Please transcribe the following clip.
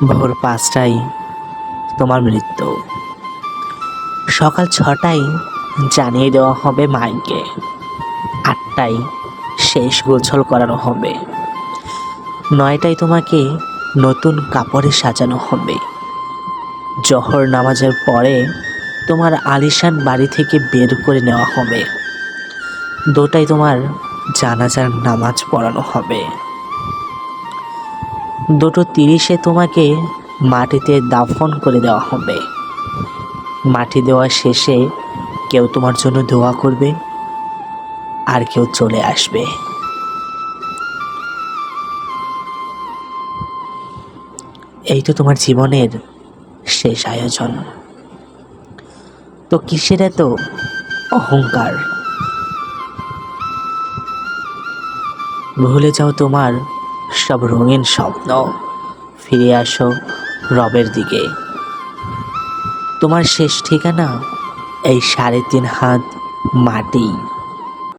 ভোর 5টায় তোমার মৃত্যু। সকাল 6টায় জানিয়ে দেওয়া হবে মাইকে। 8টায় শেষ গোছল করানো হবে। 9টায় তোমাকে নতুন কাপড়ে সাজানো হবে। জোহর নামাজের পরে তোমার আলিশান বাড়ি থেকে বের করে নেওয়া হবে। 2টায় তোমার জানাজার নামাজ পড়ানো হবে। 2:30-এ তোমাকে মাটিতে দাফন করে দেওয়া হবে। মাটি দেওয়া শেষে কেউ তোমার জন্য দোয়া করবে, আর কেউ চলে আসবে। এই তো তোমার জীবনের শেষ আয়োজন। তো কিসের এত অহংকার? ভুলে যাও তোমার সব রঙিন স্বপ্ন। ফিরে আসো রবের দিকে। তোমার শেষ ঠিকানা এই 3.5 হাত মাটি।